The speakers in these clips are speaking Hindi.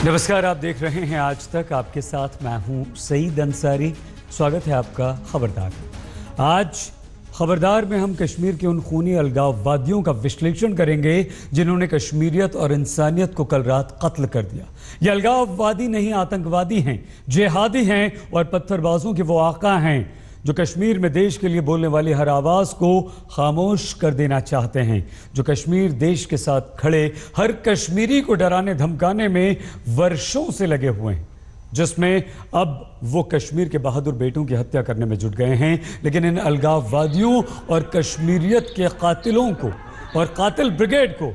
नमस्कार, आप देख रहे हैं आज तक। आपके साथ मैं हूं सईद अंसारी। स्वागत है आपका खबरदार। आज खबरदार में हम कश्मीर के उन खूनी अलगाववादियों का विश्लेषण करेंगे जिन्होंने कश्मीरियत और इंसानियत को कल रात कत्ल कर दिया। ये अलगाववादी नहीं, आतंकवादी हैं, जिहादी हैं और पत्थरबाजों के वो आका हैं जो कश्मीर में देश के लिए बोलने वाली हर आवाज़ को खामोश कर देना चाहते हैं, जो कश्मीर देश के साथ खड़े हर कश्मीरी को डराने धमकाने में वर्षों से लगे हुए हैं, जिसमें अब वो कश्मीर के बहादुर बेटों की हत्या करने में जुट गए हैं। लेकिन इन अलगाववादियों और कश्मीरियत के कातिलों को और कातिल ब्रिगेड को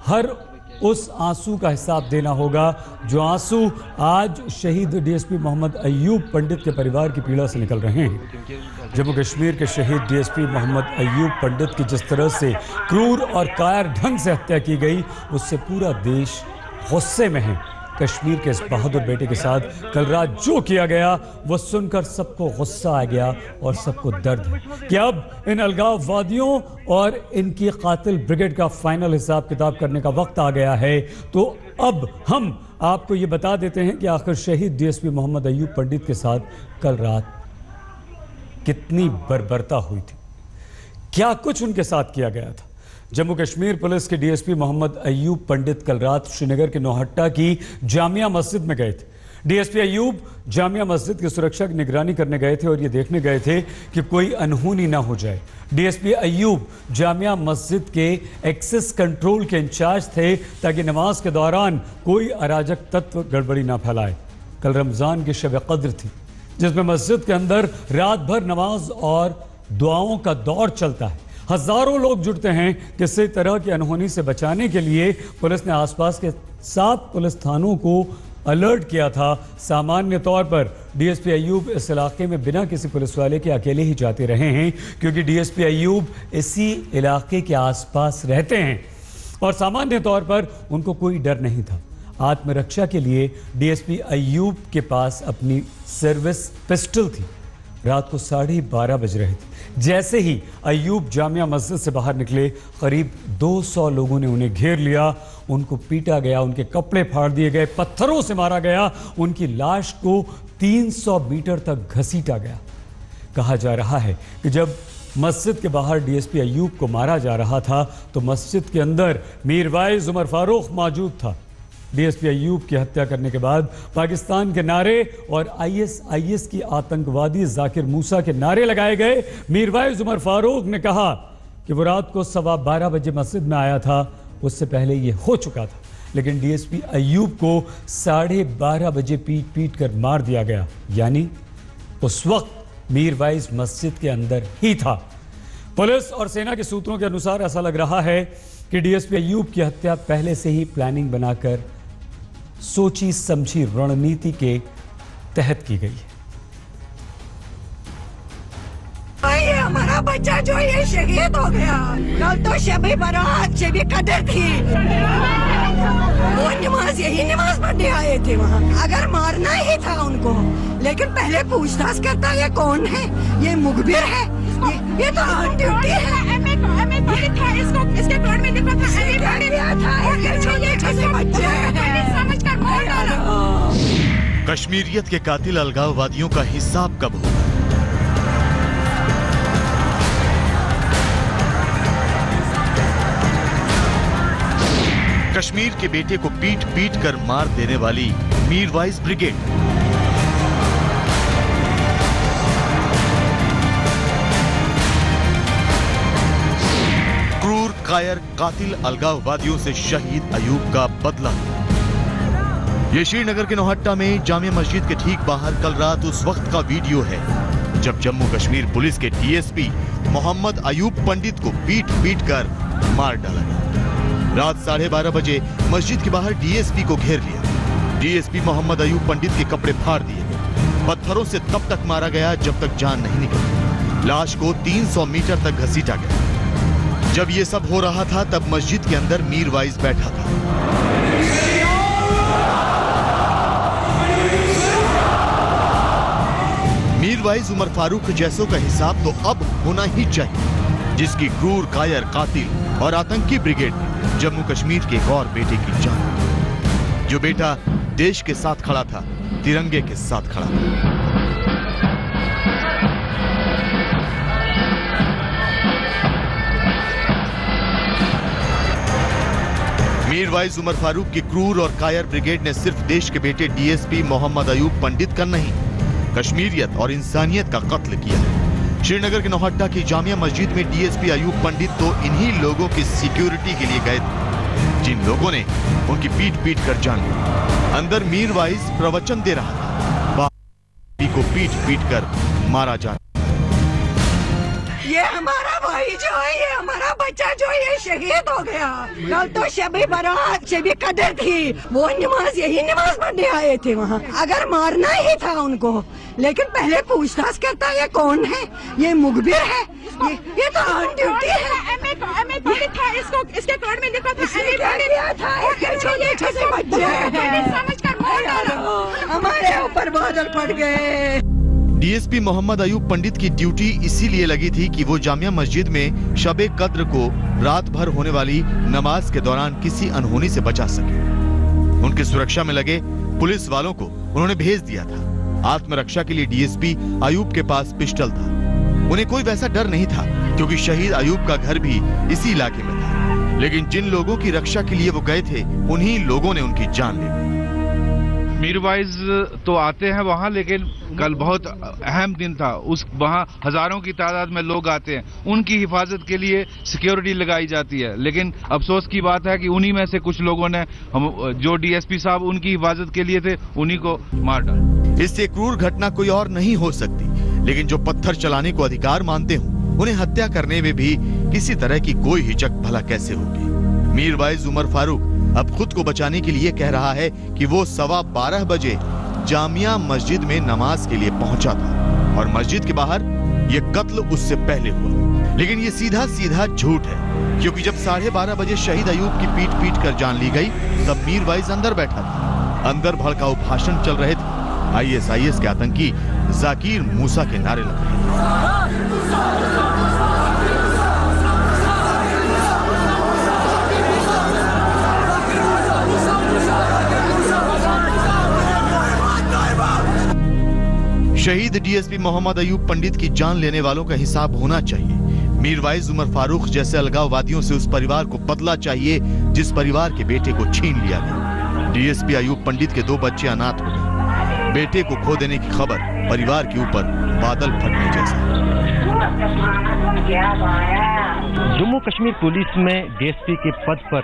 हर उस आंसू का हिसाब देना होगा जो आंसू आज शहीद डीएसपी मोहम्मद अयूब पंडित के परिवार की पीड़ा से निकल रहे हैं। जम्मू कश्मीर के शहीद डीएसपी मोहम्मद अयूब पंडित की जिस तरह से क्रूर और कायर ढंग से हत्या की गई, उससे पूरा देश गुस्से में है। कश्मीर के इस बहादुर बेटे के साथ कल रात जो किया गया वो सुनकर सबको गुस्सा आ गया और सबको दर्द है कि अब इन अलगाववादियों और इनकी कातिल ब्रिगेड का फाइनल हिसाब किताब करने का वक्त आ गया है। तो अब हम आपको ये बता देते हैं कि आखिर शहीद डीएसपी मोहम्मद अयूब पंडित के साथ कल रात कितनी बर्बरता हुई थी, क्या कुछ उनके साथ किया गया था। जम्मू कश्मीर पुलिस के डीएसपी मोहम्मद अयूब पंडित कल रात श्रीनगर के नौहट्टा की जामिया मस्जिद में गए थे। डीएसपी अयूब जामिया मस्जिद की सुरक्षा की निगरानी करने गए थे और ये देखने गए थे कि कोई अनहोनी ना हो जाए। डीएसपी अयूब जामिया मस्जिद के एक्सेस कंट्रोल के इंचार्ज थे ताकि नमाज के दौरान कोई अराजक तत्व गड़बड़ी ना फैलाए। कल रमज़ान की शब क़द्र थी, जिसमें मस्जिद के अंदर रात भर नमाज और दुआओं का दौर चलता है। हजारों लोग जुटते हैं। किसी तरह की अनहोनी से बचाने के लिए पुलिस ने आसपास के 7 पुलिस थानों को अलर्ट किया था। सामान्य तौर पर डीएसपी अयूब इस इलाके में बिना किसी पुलिस वाले के अकेले ही जाते रहे हैं, क्योंकि डीएसपी अयूब इसी इलाके के आसपास रहते हैं और सामान्य तौर पर उनको कोई डर नहीं था। आत्मरक्षा के लिए डीएसपी अयूब के पास अपनी सर्विस पिस्टल थी। रात को 12:30 बज रहे थे। जैसे ही अयूब जामिया मस्जिद से बाहर निकले, करीब 200 लोगों ने उन्हें घेर लिया। उनको पीटा गया, उनके कपड़े फाड़ दिए गए, पत्थरों से मारा गया, उनकी लाश को 300 मीटर तक घसीटा गया। कहा जा रहा है कि जब मस्जिद के बाहर डीएसपी अयूब को मारा जा रहा था तो मस्जिद के अंदर मीरवाइज उमर फारूक मौजूद था। डीएसपी अयूब की हत्या करने के बाद पाकिस्तान के नारे और आईएस की आतंकवादी जाकिर मूसा के नारे लगाए गए। मीरवाइज उमर फारूक ने कहा कि वो रात को 12:15 बजे मस्जिद में आया था, उससे पहले ये हो चुका था। लेकिन डीएसपी अयूब को 12:30 बजे पीट कर मार दिया गया, यानी उस वक्त मीरवाइज मस्जिद के अंदर ही था। पुलिस और सेना के सूत्रों के अनुसार ऐसा लग रहा है कि डीएसपी अयूब की हत्या पहले से ही प्लानिंग बनाकर सोची समझी रणनीति के तहत की गई है। ये हमारा बच्चा जो ये शहीद हो गया, कल तो शबे बारात शबे कदर थी, वो नमाज यही नमाज पढ़ने आए थे वहाँ। अगर मारना ही था उनको, लेकिन पहले पूछताछ करता ये कौन है, ये मुखबिर है, ये तो ऑन ड्यूटी है। इसको इसके कार्ड में लिखा था। कश्मीरियत के कातिल अलगाववादियों का हिसाब कब हो? कश्मीर के बेटे को पीट पीट कर मार देने वाली मीरवाइज ब्रिगेड, क्रूर कायर कातिल अलगाववादियों से शहीद अयूब का बदला। ये श्रीनगर के नौहट्टा में जामिया मस्जिद के ठीक बाहर कल रात उस वक्त का वीडियो है जब जम्मू कश्मीर पुलिस के डीएसपी मोहम्मद अयूब पंडित को पीट पीट कर मार डाला गया। रात 12:30 बजे मस्जिद के बाहर डीएसपी को घेर लिया। डीएसपी मोहम्मद अयूब पंडित के कपड़े फाड़ दिए गए। पत्थरों से तब तक मारा गया जब तक जान नहीं निकली। लाश को 300 मीटर तक घसीटा गया। जब ये सब हो रहा था तब मस्जिद के अंदर मीरवाइज बैठा था। मीरवाइज उमर फारूक जैसों का हिसाब तो अब होना ही चाहिए, जिसकी क्रूर कायर कातिल और आतंकी ब्रिगेड ने जम्मू कश्मीर के एक और बेटे की जान, जो बेटा देश के साथ खड़ा था, तिरंगे के साथ खड़ा था। मीरवाइज उमर फारूक की क्रूर और कायर ब्रिगेड ने सिर्फ देश के बेटे डीएसपी मोहम्मद अयूब पंडित का नहीं, कश्मीरियत और इंसानियत का कत्ल किया है। श्रीनगर के नौहट्टा की जामिया मस्जिद में डीएसपी अयूब पंडित तो इन्हीं लोगों की सिक्योरिटी के लिए गए थे, जिन लोगों ने उनकी पीट पीट कर जान ली। अंदर मीरवाइज प्रवचन दे रहा था, बाहर को पीट पीट कर मारा जा। ये हमारा भाई जो है, ये हमारा बच्चा जो ये शहीद हो गया। कल तो शबी बारात, शबी कदर थी, वो नमाज, यही नमाज पढ़ने आए थे वहाँ। अगर मारना ही था उनको, लेकिन पहले पूछताछ करता है ये कौन है, ये मुखबिर है, ये तो ऑन ड्यूटी है। था इसको, इसके कार्ड में लिखा था, छोटे छोटे बच्चे हमारे ऊपर बादल पड़ गए। डीएसपी मोहम्मद अयूब पंडित की ड्यूटी इसीलिए लगी थी कि वो जामिया मस्जिद में शबे कद्र को रात भर होने वाली नमाज के दौरान किसी अनहोनी से बचा सके। उनकी सुरक्षा में लगे पुलिस वालों को उन्होंने भेज दिया था। आत्मरक्षा के लिए डीएसपी अयूब के पास पिस्टल था। उन्हें कोई वैसा डर नहीं था, क्योंकि शहीद अयूब का घर भी इसी इलाके में था। लेकिन जिन लोगों की रक्षा के लिए वो गए थे, उन्हीं लोगों ने उनकी जान ली। मीरवाइज तो आते हैं वहाँ, लेकिन कल बहुत अहम दिन था। वहाँ हजारों की तादाद में लोग आते हैं, उनकी हिफाजत के लिए सिक्योरिटी लगाई जाती है। लेकिन अफसोस की बात है कि उन्हीं में से कुछ लोगों ने जो डीएसपी साहब उनकी हिफाजत के लिए थे, उन्हीं को मार डाला। इससे क्रूर घटना कोई और नहीं हो सकती, लेकिन जो पत्थर चलाने को अधिकार मानते हों, उन्हें हत्या करने में भी किसी तरह की कोई हिचक भला कैसे होगी। मीरवाइज उमर फारूक अब खुद को बचाने के लिए कह रहा है कि वो 12:15 बजे जामिया मस्जिद में नमाज के लिए पहुंचा था और मस्जिद के बाहर ये कत्ल उससे पहले हुआ। लेकिन ये सीधा सीधा झूठ है, क्योंकि जब 12:30 बजे शहीद अयूब की पीट पीट कर जान ली गई, तब मीरवाइज अंदर बैठा था। अंदर भड़काऊ भाषण चल रहे थे। आईएसआईएस के आतंकी जाकिर मूसा के नारे लग रहे थे। शहीद डीएसपी मोहम्मद अयूब पंडित की जान लेने वालों का हिसाब होना चाहिए। मीरवाइज उमर फारूक जैसे अलगाववादियों से उस परिवार को बदला चाहिए जिस परिवार के बेटे को छीन लिया गया। डीएसपी अयूब पंडित के 2 बच्चे अनाथ हो गए। बेटे को खो देने की खबर परिवार के ऊपर बादल फटने जैसा। जम्मू कश्मीर पुलिस में डीएसपी के पद पर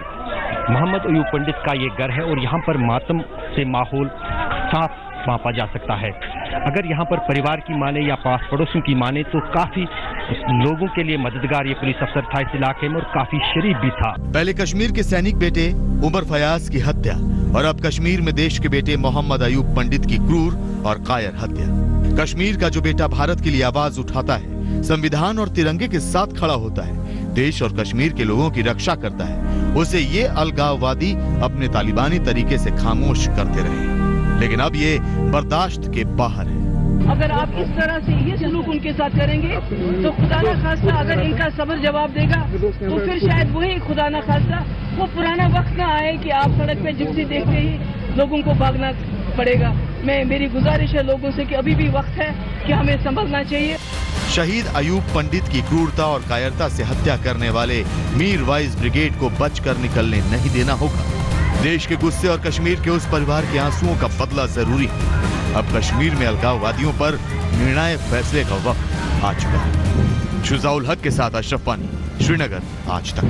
मोहम्मद अयूब पंडित का ये घर है और यहाँ पर मातम से माहौल साफ मापा जा सकता है। अगर यहाँ पर परिवार की माने या पास पड़ोसियों की माने तो काफी लोगों के लिए मददगार ये पुलिस अफसर था इस इलाके में और काफी शरीफ भी था। पहले कश्मीर के सैनिक बेटे उमर फयाज की हत्या और अब कश्मीर में देश के बेटे मोहम्मद अयूब पंडित की क्रूर और कायर हत्या। कश्मीर का जो बेटा भारत के लिए आवाज उठाता है, संविधान और तिरंगे के साथ खड़ा होता है, देश और कश्मीर के लोगों की रक्षा करता है, उसे ये अलगाववादी अपने तालिबानी तरीके से खामोश करते रहे। लेकिन अब ये बर्दाश्त के बाहर है। अगर आप इस तरह से ये सलूक उनके साथ करेंगे तो खुदा ना खास्ता अगर इनका सब्र जवाब देगा तो फिर शायद वही खुदा ना खास्ता वो पुराना वक्त ना आए कि आप सड़क पे जिप्सी देखते ही लोगों को भागना पड़ेगा। मेरी गुजारिश है लोगों से कि अभी भी वक्त है कि हमें संभलना चाहिए। शहीद अयूब पंडित की क्रूरता और कायरता से हत्या करने वाले मीरवाइज ब्रिगेड को बचकर निकलने नहीं देना होगा। देश के गुस्से और कश्मीर के उस परिवार के आंसुओं का बदला जरूरी है। अब कश्मीर में अलगाववादियों पर निर्णायक फैसले का वक्त आ चुका है। शुजाउल हक के साथ अशरफ पानी, श्रीनगर, आज तक।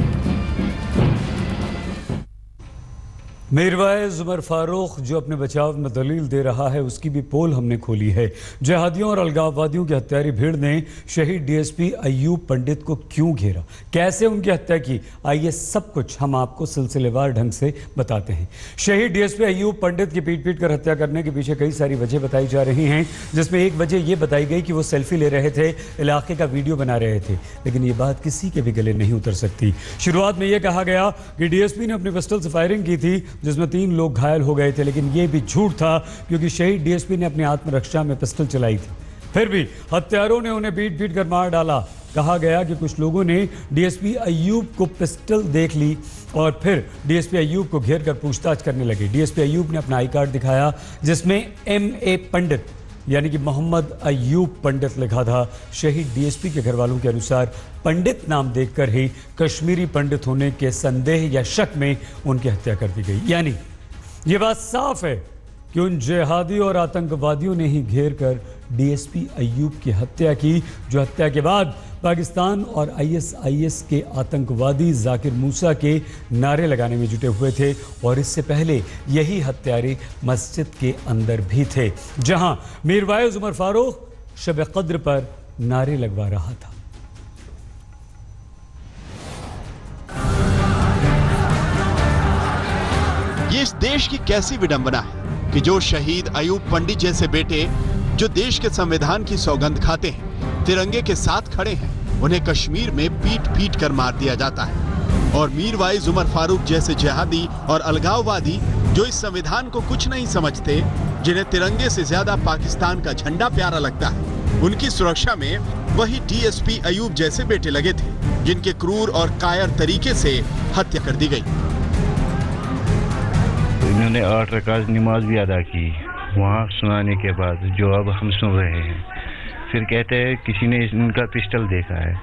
मीरवाइज उमर फारूक जो अपने बचाव में दलील दे रहा है, उसकी भी पोल हमने खोली है। जिहादियों और अलगाववादियों की हत्यारी भीड़ ने शहीद डीएसपी अयूब पंडित को क्यों घेरा, कैसे उनकी हत्या की, आइए सब कुछ हम आपको सिलसिलेवार ढंग से बताते हैं। शहीद डीएसपी अयूब पंडित की पीट पीट कर हत्या करने के पीछे कई सारी वजह बताई जा रही हैं, जिसमें एक वजह यह बताई गई कि वो सेल्फी ले रहे थे, इलाके का वीडियो बना रहे थे। लेकिन ये बात किसी के भी गले नहीं उतर सकती। शुरुआत में यह कहा गया कि डीएसपी ने अपने पिस्टल से फायरिंग की थी, जिसमें 3 लोग घायल हो गए थे, लेकिन यह भी झूठ था क्योंकि शहीद डीएसपी ने अपनी आत्मरक्षा में पिस्टल चलाई थी। फिर भी हत्यारों ने उन्हें पीट पीट कर मार डाला। कहा गया कि कुछ लोगों ने डीएसपी अयूब को पिस्टल देख ली और फिर डीएसपी अयूब को घेर कर पूछताछ करने लगे। डीएसपी अयूब ने अपना आई कार्ड दिखाया जिसमें MA पंडित यानी कि मोहम्मद अयूब पंडित लिखा था। शहीद डीएसपी के घर वालों के अनुसार पंडित नाम देखकर ही कश्मीरी पंडित होने के संदेह या शक में उनकी हत्या कर दी गई। यानी ये बात साफ है कि उन जिहादी और आतंकवादियों ने ही घेर कर डीएसपी अयूब की हत्या की, जो हत्या के बाद पाकिस्तान और ISIS के आतंकवादी जाकिर मूसा के नारे लगाने में जुटे हुए थे। और इससे पहले यही हत्यारे मस्जिद के अंदर भी थे, जहां मीरवाइज उमर फारूक शब कद्र पर नारे लगवा रहा था। ये इस देश की कैसी विडंबना है कि जो शहीद अयूब पंडित जैसे बेटे जो देश के संविधान की सौगंध खाते हैं, तिरंगे के साथ खड़े हैं, उन्हें कश्मीर में पीट पीट कर मार दिया जाता है। और मीरवाइज उमर फारूक जैसे जिहादी और अलगाववादी जो इस संविधान को कुछ नहीं समझते, जिन्हें तिरंगे से ज्यादा पाकिस्तान का झंडा प्यारा लगता है, उनकी सुरक्षा में वही डीएसपी अयूब जैसे बेटे लगे थे, जिनके क्रूर और कायर तरीके से हत्या कर दी गई। इन्होंने 8 रकात नमाज भी अदा की वहाँ सुनाने के बाद, जो अब हम सुन रहे हैं। फिर कहते हैं किसी ने इनका पिस्टल देखा है,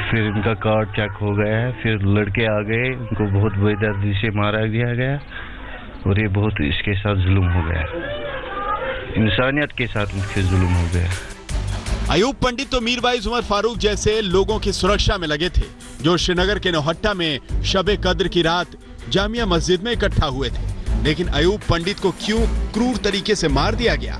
फिर इनका कार्ड चेक हो गया है, फिर लड़के आ गए, इनको बहुत बेदर्दी से मारा दिया गया और ये बहुत इसके साथ जुल्म हो गया, इंसानियत के साथ इनके जुल्म हो गया। अयूब पंडित तो मीरवाइज उमर फारूक जैसे लोगों की सुरक्षा में लगे थे, जो श्रीनगर के नौहट्टा में शब कद्र की रात जामिया मस्जिद में इकट्ठा हुए थे। लेकिन अयूब पंडित को क्यों क्रूर तरीके से मार दिया गया?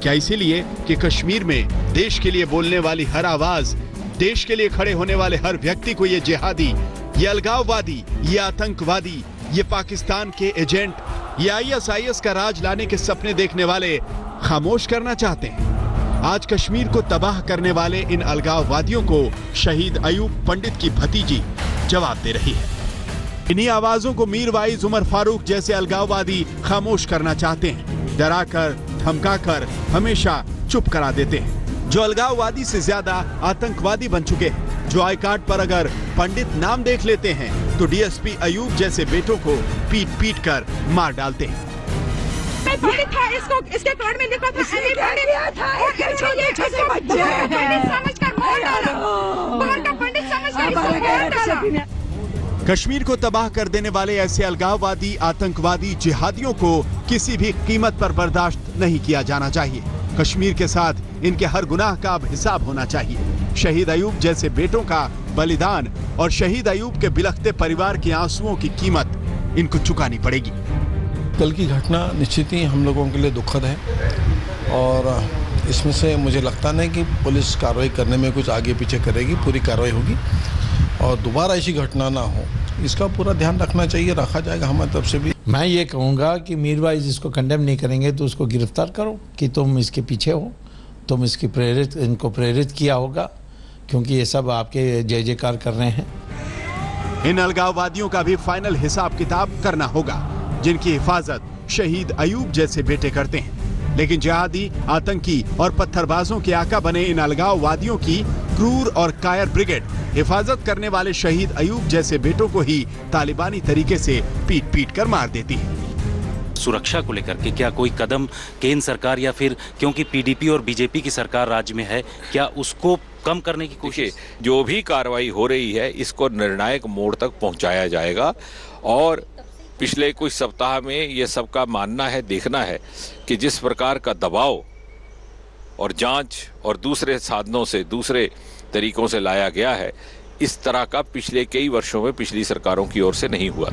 क्या इसीलिए कि कश्मीर में देश के लिए बोलने वाली हर आवाज, देश के लिए खड़े होने वाले हर व्यक्ति को ये जिहादी, ये अलगाववादी, ये आतंकवादी, ये पाकिस्तान के एजेंट, ये ISIS का राज लाने के सपने देखने वाले खामोश करना चाहते हैं? आज कश्मीर को तबाह करने वाले इन अलगाववादियों को शहीद अयूब पंडित की भतीजी जवाब दे रही है। इन्हीं आवाजों को मीरवाइज उमर फारूक जैसे अलगाववादी खामोश करना चाहते हैं, डराकर धमकाकर हमेशा चुप करा देते हैं। जो अलगाववादी से ज्यादा आतंकवादी बन चुके हैं, जो आई कार्ड पर अगर पंडित नाम देख लेते हैं तो डीएसपी अयूब जैसे बेटों को पीट पीट कर मार डालते हैं। पंडित था, इसके कार्ड में लिखा था कश्मीर को तबाह कर देने वाले ऐसे अलगाववादी, आतंकवादी, जिहादियों को किसी भी कीमत पर बर्दाश्त नहीं किया जाना चाहिए। कश्मीर के साथ इनके हर गुनाह का अब हिसाब होना चाहिए। शहीद अयूब जैसे बेटों का बलिदान और शहीद अयूब के बिलखते परिवार के आंसुओं की कीमत इनको चुकानी पड़ेगी। कल की घटना निश्चित ही हम लोगों के लिए दुखद है और इसमें से मुझे लगता नहीं कि पुलिस कार्रवाई करने में कुछ आगे पीछे करेगी, पूरी कार्रवाई होगी और दोबारा ऐसी घटना ना हो, इसका पूरा ध्यान रखना चाहिए, रखा जाएगा हमारी तरफ से भी। मैं ये कहूँगा कि मीरवाइज इसको कंडेम नहीं करेंगे तो उसको गिरफ्तार करो कि तुम इसके पीछे हो, तुम इनको प्रेरित किया होगा, क्योंकि ये सब आपके जय जयकार कर रहे हैं। इन अलगाववादियों का भी फाइनल हिसाब किताब करना होगा, जिनकी हिफाजत शहीद अयूब जैसे बेटे करते हैं। लेकिन जिहादी, आतंकी और पत्थरबाजों के आका बने इन अलगाववादियों की क्रूर और कायर ब्रिगेड हिफाजत करने वाले शहीद अयूब जैसे बेटों को ही तालिबानी तरीके से पीट पीट कर मार देती है। सुरक्षा को लेकर के क्या कोई कदम केंद्र सरकार या फिर क्योंकि PDP और BJP की सरकार राज्य में है, क्या उसको कम करने की कोशिश? जो भी कार्रवाई हो रही है इसको निर्णायक मोड़ तक पहुंचाया जाएगा और पिछले कुछ सप्ताह में ये सबका मानना है, देखना है कि जिस प्रकार का दबाव और जांच और दूसरे साधनों से, दूसरे तरीकों से लाया गया है, इस तरह का पिछले कई वर्षों में पिछली सरकारों की ओर से नहीं हुआ।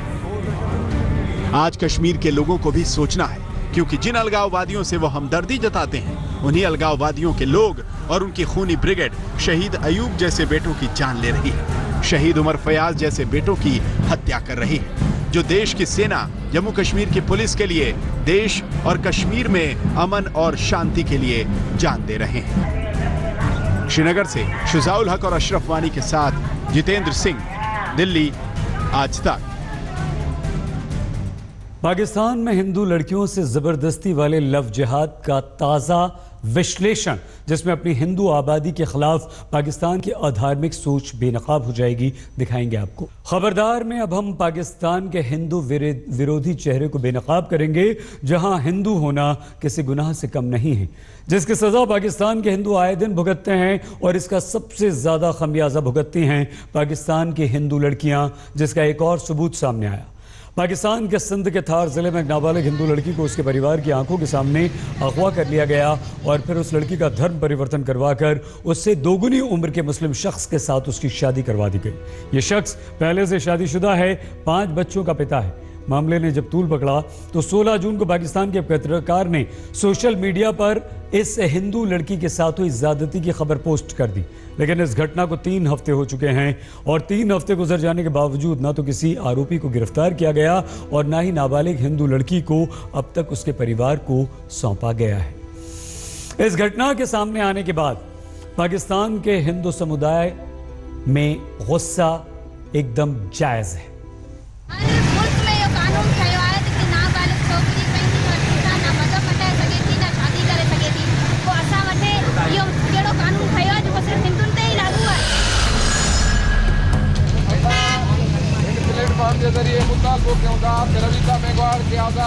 आज कश्मीर के लोगों को भी सोचना है, क्योंकि जिन अलगाववादियों से वो हमदर्दी जताते हैं, उन्हीं अलगाववादियों के लोग और उनकी खूनी ब्रिगेड शहीद अयूब जैसे बेटों की जान ले रही है, शहीद उमर फयाज जैसे बेटों की हत्या कर रही है, जो देश की सेना, जम्मू कश्मीर की पुलिस के लिए, देश और कश्मीर में अमन और शांति के लिए जान दे रहे हैं। श्रीनगर से शुजाउल हक और अशरफ वानी के साथ जितेंद्र सिंह, दिल्ली, आज तक। पाकिस्तान में हिंदू लड़कियों से जबरदस्ती वाले लव जिहाद का ताज़ा विश्लेषण, जिसमें अपनी हिंदू आबादी के खिलाफ पाकिस्तान की अधार्मिक सोच बेनकाब हो जाएगी, दिखाएंगे आपको। खबरदार में अब हम पाकिस्तान के हिंदू विरोधी चेहरे को बेनकाब करेंगे, जहां हिंदू होना किसी गुनाह से कम नहीं है, जिसकी सजा पाकिस्तान के हिंदू आए दिन भुगतते हैं और इसका सबसे ज्यादा खमियाजा भुगतती हैं पाकिस्तान की हिंदू लड़कियां, जिसका एक और सबूत सामने आया। पाकिस्तान के सिंध के थार जिले में एक नाबालिग हिंदू लड़की को उसके परिवार की आंखों के सामने अगवा कर लिया गया और फिर उस लड़की का धर्म परिवर्तन करवाकर उससे दोगुनी उम्र के मुस्लिम शख्स के साथ उसकी शादी करवा दी गई। ये शख्स पहले से शादीशुदा है, 5 बच्चों का पिता है। मामले ने जब तूल पकड़ा तो 16 जून को पाकिस्तान के पत्रकार ने सोशल मीडिया पर इस हिंदू लड़की के साथ हुई ज्यादती की खबर पोस्ट कर दी, लेकिन इस घटना को 3 हफ्ते हो चुके हैं और 3 हफ्ते गुजर जाने के बावजूद ना तो किसी आरोपी को गिरफ्तार किया गया और ना ही नाबालिग हिंदू लड़की को अब तक उसके परिवार को सौंपा गया है। इस घटना के सामने आने के बाद पाकिस्तान के हिंदू समुदाय में गुस्सा एकदम जायज है।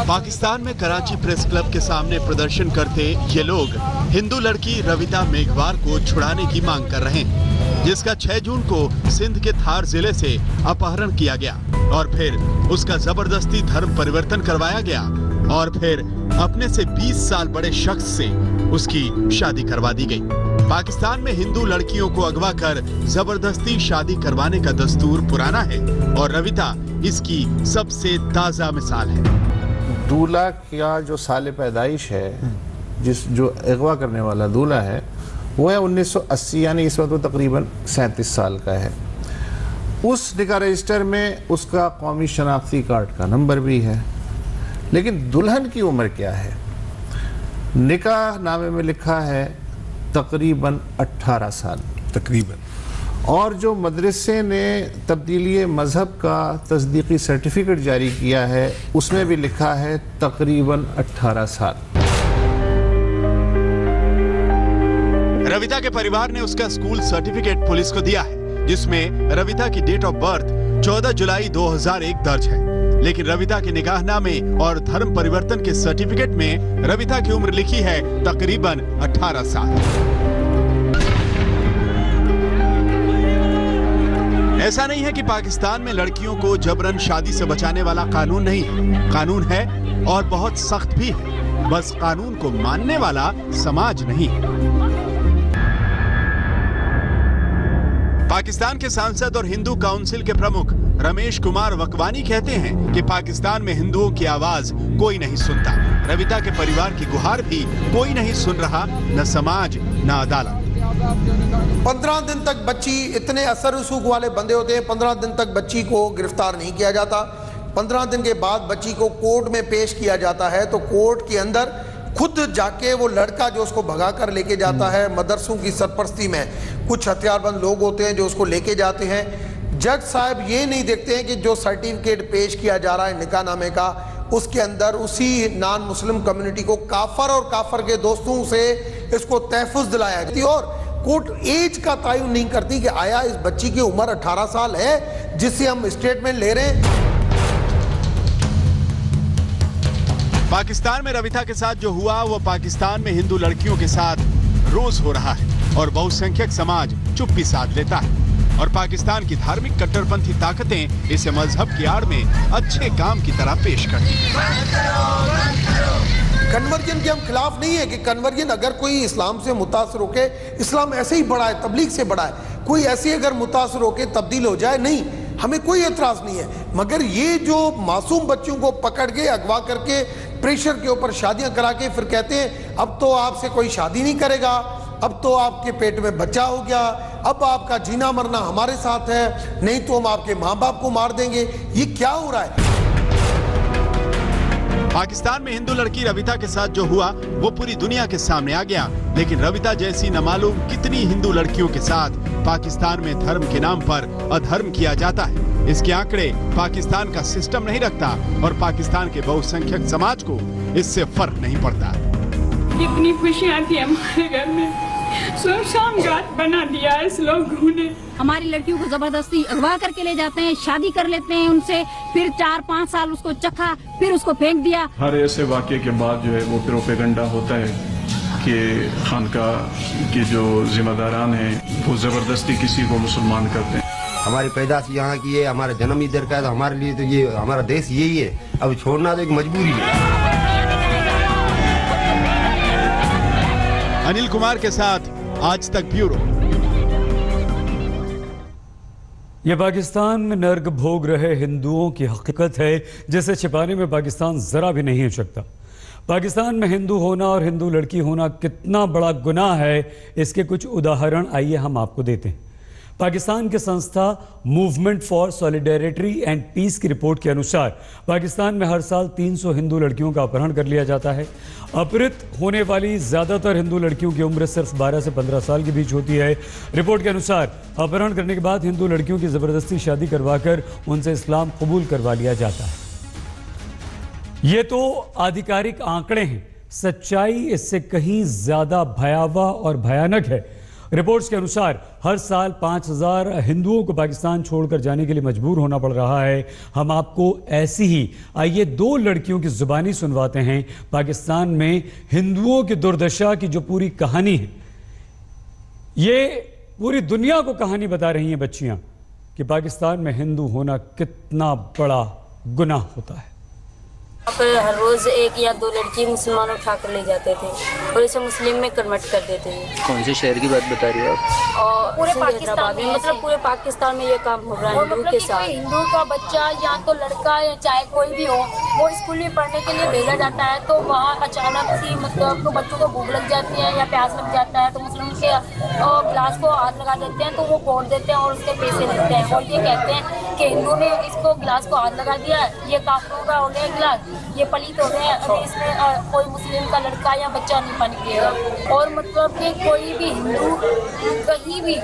पाकिस्तान में कराची प्रेस क्लब के सामने प्रदर्शन करते ये लोग हिंदू लड़की रविता मेघवार को छुड़ाने की मांग कर रहे हैं, जिसका 6 जून को सिंध के थार जिले से अपहरण किया गया और फिर उसका जबरदस्ती धर्म परिवर्तन करवाया गया और फिर अपने से 20 साल बड़े शख्स से उसकी शादी करवा दी गई। पाकिस्तान में हिंदू लड़कियों को अगवा कर जबरदस्ती शादी करवाने का दस्तूर पुराना है और रविता इसकी सबसे ताजा मिसाल है। दूल्हा का जो साल पैदाइश है, जो अगवा करने वाला दूल्हा है, वो है 1980, यानी इस वक्त वो तकरीबन 37 साल का है। उस निकाह रजिस्टर में उसका कौमी शनाख्ती कार्ड का नंबर भी है, लेकिन दुल्हन की उम्र क्या है? निकाह नामे में लिखा है तकरीबन 18 साल तकरीबन, और जो मदरसे ने तब्दीली मजहब का तस्दीकी सर्टिफिकेट जारी किया है उसमें भी लिखा है तकरीबन 18 साल। रविता के परिवार ने उसका स्कूल सर्टिफिकेट पुलिस को दिया है, जिसमें रविता की डेट ऑफ बर्थ 14 जुलाई 2001 दर्ज है, लेकिन रविता के निकाहनामे और धर्म परिवर्तन के सर्टिफिकेट में रविता की उम्र लिखी है तकरीबन 18 साल। ऐसा नहीं है कि पाकिस्तान में लड़कियों को जबरन शादी से बचाने वाला कानून नहीं है, कानून है और बहुत सख्त भी है, बस कानून को मानने वाला समाज नहीं है। पाकिस्तान के सांसद और हिंदू काउंसिल के प्रमुख रमेश कुमार वकवानी कहते हैं कि पाकिस्तान में हिंदुओं की आवाज कोई नहीं सुनता। रविता के परिवार की गुहार भी कोई नहीं सुन रहा, न समाज न अदालत। 15 दिन तक बच्ची, इतने असर रसूख वाले बंदे होते हैं, 15 दिन तक बच्ची को गिरफ्तार नहीं किया जाता। 15 दिन के बाद बच्ची को कोर्ट में पेश किया जाता है तो कोर्ट के अंदर खुद जाके वो लड़का जो उसको भगा कर लेके जाता है, मदरसों की सरपरस्ती में कुछ हथियारबंद लोग होते हैं जो उसको लेके जाते हैं। जज साहब ये नहीं देखते हैं कि जो सर्टिफिकेट पेश किया जा रहा है निकाहनामे का, उसके अंदर उसी नॉन मुस्लिम कम्युनिटी को काफर और काफर के दोस्तों से इसको तहफ़्फ़ुज़ दिलाया जाती है और कोर्ट एज का तयन नहीं करती कि आया इस बच्ची की उम्र 18 साल है जिससे हम स्टेटमेंट ले रहे हैं। पाकिस्तान में रविता के साथ जो हुआ वो पाकिस्तान में हिंदू लड़कियों के साथ रोज हो रहा है और बहुसंख्यक समाज चुप्पी साध लेता है और पाकिस्तान की धार्मिक कट्टरपंथी ताकतें इसे मजहब की आड़ में अच्छे काम की तरह पेश करती हैं। कन्वर्जन के हम खिलाफ नहीं है कि कन्वर्जन अगर कोई इस्लाम से मुतासर होके, इस्लाम ऐसे ही बड़ा है, तबलीग से बड़ा है, कोई ऐसे अगर मुतासर होके तब्दील हो जाए, नहीं, हमें कोई एतराज नहीं है। मगर ये जो मासूम बच्चों को पकड़ के अगवा करके प्रेशर के ऊपर शादियां करा के फिर कहते हैं अब तो आपसे कोई शादी नहीं करेगा, अब तो आपके पेट में बच्चा हो गया, अब आपका जीना मरना हमारे साथ है, नहीं तो हम आपके माँ बाप को मार देंगे, ये क्या हो रहा है? पाकिस्तान में हिंदू लड़की रविता के साथ जो हुआ वो पूरी दुनिया के सामने आ गया, लेकिन रविता जैसी न मालूम कितनी हिंदू लड़कियों के साथ पाकिस्तान में धर्म के नाम पर अधर्म किया जाता है। इसके आंकड़े पाकिस्तान का सिस्टम नहीं रखता और पाकिस्तान के बहुसंख्यक समाज को इससे फर्क नहीं पड़ता। कितनी खुशियाँ थी हमारे घर में, सुनसान घाट बना दिया है इस लोगों ने। हमारी लड़कियों को जबरदस्ती अगवा करके ले जाते हैं, शादी कर लेते हैं उनसे, फिर 4-5 साल उसको चखा, फिर उसको फेंक दिया। हर ऐसे वाक़े के बाद जो है वो प्रोपेगेंडा होता है कि खानकाह के जो जिम्मेदारान हैं वो ज़बरदस्ती किसी को मुसलमान करते हैं। हमारी पैदाश यहाँ की है, हमारा जन्म इधर का है, तो हमारे लिए तो ये हमारा देश यही है, अब छोड़ना तो एक मजबूरी है। अनिल कुमार के साथ आज तक ब्यूरो। यह पाकिस्तान में नर्क भोग रहे हिंदुओं की हकीकत है जिसे छिपाने में पाकिस्तान जरा भी नहीं हिचकता। पाकिस्तान में हिंदू होना और हिंदू लड़की होना कितना बड़ा गुनाह है, इसके कुछ उदाहरण आइए हम आपको देते हैं। पाकिस्तान की संस्था movement for solidarity and peace की रिपोर्ट के अनुसार पाकिस्तान में हर साल 300 हिंदू लड़कियों का अपहरण कर लिया जाता है। अपहृत होने वाली ज़्यादातर हिंदू लड़कियों की उम्र सिर्फ 12 से 15 साल के बीच होती है। रिपोर्ट के अनुसार अपहरण करने के बाद हिंदू लड़कियों की ज़बरदस्ती शादी करवाकर उनसे इस्लाम कबूल करवा लिया जाता है। ये तो आधिकारिक आंकड़े हैं, सच्चाई इससे कहीं ज़्यादा भयावह और भयानक है। रिपोर्ट्स के अनुसार हर साल 5000 हिंदुओं को पाकिस्तान छोड़कर जाने के लिए मजबूर होना पड़ रहा है। हम आपको ऐसी ही आइए 2 लड़कियों की जुबानी सुनवाते हैं। पाकिस्तान में हिंदुओं की दुर्दशा की जो पूरी कहानी है, ये पूरी दुनिया को कहानी बता रही हैं बच्चियां कि पाकिस्तान में हिंदू होना कितना बड़ा गुनाह होता है। पर हर रोज 1 या 2 लड़की मुसलमान उठा कर ले जाते थे और इसे मुस्लिम में कन्वर्ट कर देते थे। कौन से शहर की बात बता रही हो आप? और पूरे पाकिस्तान में, मतलब पूरे पाकिस्तान में ये काम हो रहा है हिंदू के साथ। हिंदू का बच्चा या तो लड़का या चाहे कोई भी हो, वो स्कूल में पढ़ने के लिए भेजा जाता है, तो वहाँ अचानक सी मतलब तो बच्चों को भूख लग जाती है या प्यास लग जाता है, तो मुस्लिम के ग्लास को हाथ लगा देते हैं, तो वो फोड़ देते हैं और उसके पैसे लेते हैं और ये कहते हैं कि हिंदू ने इसको गिलास को हाथ लगा दिया, ये काफिरों का हो गया गिलास, ये पलीत हो गया, अभी इसमें कोई मुस्लिम का लड़का या बच्चा नहीं पानी पिएगा। और मतलब कि कोई भी हिंदू कहीं भी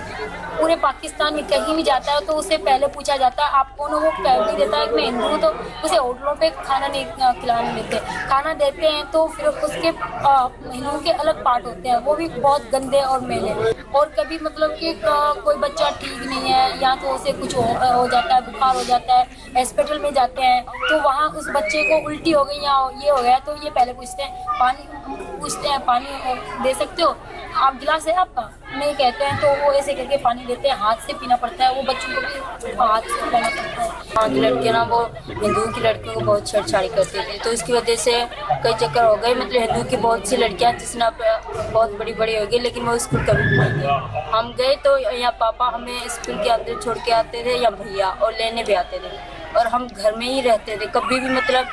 पूरे पाकिस्तान में कहीं भी जाता है तो उसे पहले पूछा जाता है आप कौन हो, वो कह नहीं देता है कि मैं हिंदू हूँ, तो उसे होटलों पे खाना नहीं खिलाने देते। खाना देते हैं तो फिर उसके हिंदुओं के अलग पार्ट होते हैं, वो भी बहुत गंदे और मैले। और कभी मतलब कि कोई बच्चा ठीक नहीं है या तो उसे कुछ हो जाता है, बुखार हो जाता है, हॉस्पिटल में जाते हैं, तो वहाँ उस बच्चे को उल्टी हो गई या ये हो गया, तो ये पहले पूछते हैं पानी दे सकते हो आप, गिलास है आपका, नहीं कहते हैं तो वो ऐसे करके पानी देते हैं, हाथ से पीना पड़ता है, वो बच्चों को भी हाथ से पीना पड़ता है। वहाँ की लड़कियाँ ना वो हिंदू की लड़कियों को बहुत छेड़छाड़ी करती थी, तो इसकी वजह से कई चक्कर हो गए। मतलब हिंदू की बहुत सी लड़कियाँ जिसने बहुत बड़ी बड़ी हो गई, लेकिन वो स्कूल कभी नहीं गई। हम गए तो या पापा हमें स्कूल के अंदर छोड़ के आते थे या भैया, और लेने भी आते थे, और हम घर में ही रहते थे। कभी भी मतलब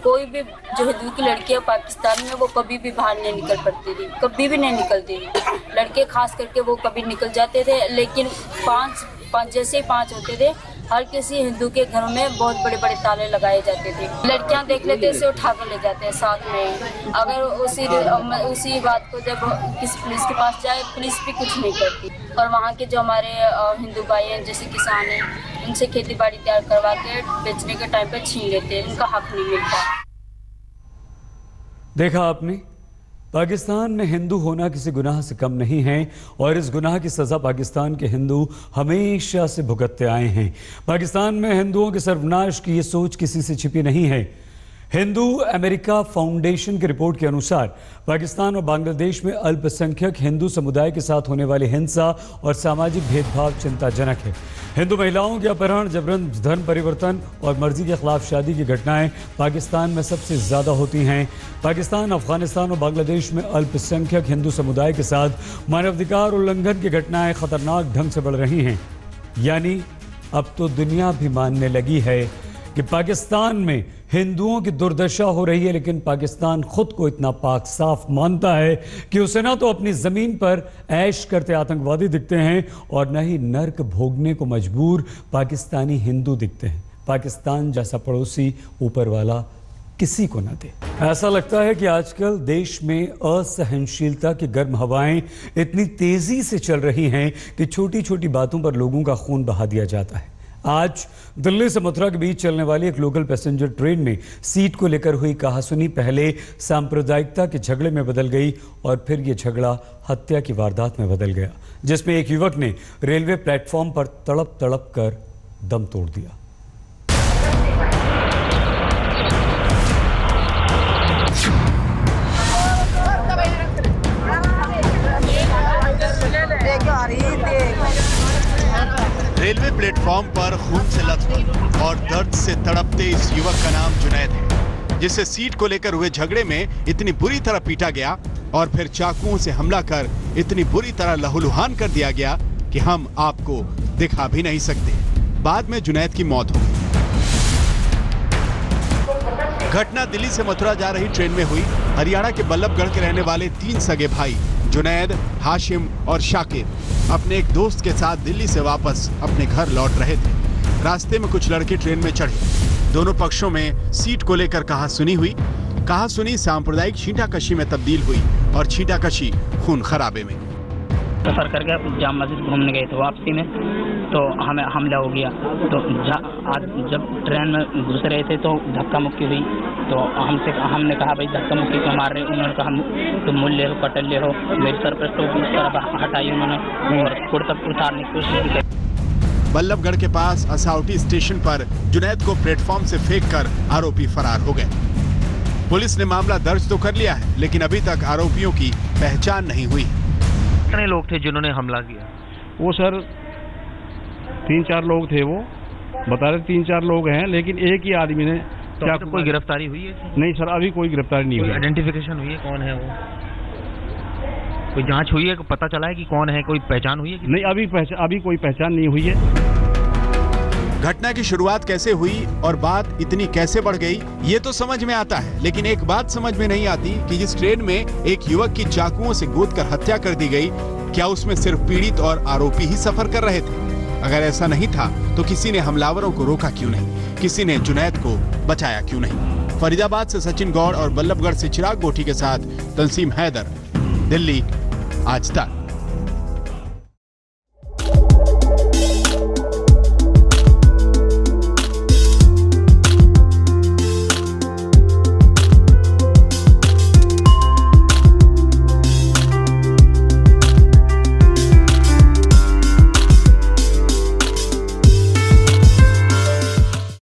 कोई भी जो हिंदू की लड़की है पाकिस्तान में, वो कभी भी बाहर नहीं निकल पड़ती थी, कभी भी नहीं निकलती थी। लड़के खास करके वो कभी निकल जाते थे, लेकिन पाँच जैसे ही 5 होते थे, हर किसी हिंदू के घरों में बहुत बड़े बड़े ताले लगाए जाते थे। लड़कियां देख लेते उसे उठा कर ले जाते हैं साथ में। अगर उसी बात को जब किसी पुलिस के पास जाए, पुलिस भी कुछ नहीं करती। और वहाँ के जो हमारे हिंदू भाई हैं जैसे किसान हैं, उनसे खेती बाड़ी तैयार करवा के बेचने के टाइम पे छीन लेते हैं, उनका हक नहीं मिलता। देखा आपने, पाकिस्तान में हिंदू होना किसी गुनाह से कम नहीं है और इस गुनाह की सज़ा पाकिस्तान के हिंदू हमेशा से भुगतते आए हैं। पाकिस्तान में हिंदुओं के सर्वनाश की ये सोच किसी से छिपी नहीं है। हिंदू अमेरिका फाउंडेशन की रिपोर्ट के अनुसार पाकिस्तान और बांग्लादेश में अल्पसंख्यक हिंदू समुदाय के साथ होने वाली हिंसा और सामाजिक भेदभाव चिंताजनक है। हिंदू महिलाओं के अपहरण, जबरन धर्म परिवर्तन और मर्जी के खिलाफ शादी की घटनाएं पाकिस्तान में सबसे ज़्यादा होती हैं। पाकिस्तान, अफगानिस्तान और बांग्लादेश में अल्पसंख्यक हिंदू समुदाय के साथ मानवाधिकार उल्लंघन की घटनाएं खतरनाक ढंग से बढ़ रही हैं। यानी अब तो दुनिया भी मानने लगी है कि पाकिस्तान में हिंदुओं की दुर्दशा हो रही है, लेकिन पाकिस्तान खुद को इतना पाक साफ मानता है कि उसे ना तो अपनी ज़मीन पर ऐश करते आतंकवादी दिखते हैं और न ही नर्क भोगने को मजबूर पाकिस्तानी हिंदू दिखते हैं। पाकिस्तान जैसा पड़ोसी ऊपर वाला किसी को न दे। ऐसा लगता है कि आजकल देश में असहनशीलता की गर्म हवाएं इतनी तेज़ी से चल रही हैं कि छोटी छोटी बातों पर लोगों का खून बहा दिया जाता है। आज दिल्ली से मथुरा के बीच चलने वाली एक लोकल पैसेंजर ट्रेन में सीट को लेकर हुई कहासुनी पहले सांप्रदायिकता के झगड़े में बदल गई और फिर यह झगड़ा हत्या की वारदात में बदल गया, जिसमें एक युवक ने रेलवे प्लेटफॉर्म पर तड़प तड़प कर दम तोड़ दिया। रेलवे प्लेटफॉर्म पर खून से लथपथ और दर्द से तड़पते इस युवक का नाम जुनैद है, जिसे सीट को लेकर हुए झगड़े में इतनी बुरी तरह पीटा गया और फिर चाकुओं से हमला कर इतनी बुरी तरह लहूलुहान कर दिया गया कि हम आपको दिखा भी नहीं सकते। बाद में जुनैद की मौत हो गई। घटना दिल्ली से मथुरा जा रही ट्रेन में हुई। हरियाणा के बल्लभगढ़ के रहने वाले 3 सगे भाई जुनैद, हाशिम और शाकिर अपने एक दोस्त के साथ दिल्ली से वापस अपने घर लौट रहे थे। रास्ते में कुछ लड़के ट्रेन में चढ़े। दोनों पक्षों में सीट को लेकर कहासुनी हुई। कहासुनी सांप्रदायिक छींटाकशी में तब्दील हुई और छींटाकशी खून खराबे में। सफर करके जाम मस्जिद घूमने गए थे, वापसी में तो हमें हमला हो गया। तो आज जब ट्रेन में घुस रहे थे तो धक्का मुक्की हुई। तो हमने कहा भाई धक्का मुक्की क्यों मार रहे? उन्होंने कहा हम तुम मूल ले हो, कटल ले हो। मेरे सर पर तो इस तरह हटाई उन्होंने और कुर्ता उतारने की कोशिश की। बल्लभगढ़ के पास असाउटी स्टेशन पर जुनैद को प्लेटफॉर्म से फेंककर आरोपी फरार हो गए। पुलिस ने मामला दर्ज तो कर लिया है, लेकिन अभी तक आरोपियों की पहचान नहीं हुई। कितने लोग थे जिन्होंने हमला किया? वो सर 3-4 लोग थे। वो बता रहे 3-4 लोग हैं, लेकिन एक ही आदमी ने तो क्या कोई गिरफ्तारी हुई है? नहीं सर, अभी कोई गिरफ्तारी नहीं हुई। आइडेंटिफिकेशन हुई है कौन है वो? कोई जांच हुई है, पता चला है कि कौन है? कोई पहचान हुई है? नहीं, अभी कोई पहचान नहीं हुई है। घटना की शुरुआत कैसे हुई और बात इतनी कैसे बढ़ गई, ये तो समझ में आता है, लेकिन एक बात समझ में नहीं आती कि जिस ट्रेन में एक युवक की चाकुओं से गोदकर हत्या कर दी गई, क्या उसमें सिर्फ पीड़ित और आरोपी ही सफर कर रहे थे? अगर ऐसा नहीं था तो किसी ने हमलावरों को रोका क्यों नहीं? किसी ने जुनैद को बचाया क्यों नहीं? फरीदाबाद से सचिन गौड़ और बल्लभगढ़ से चिराग गोठी के साथ तंसीम हैदर, दिल्ली, आज तक।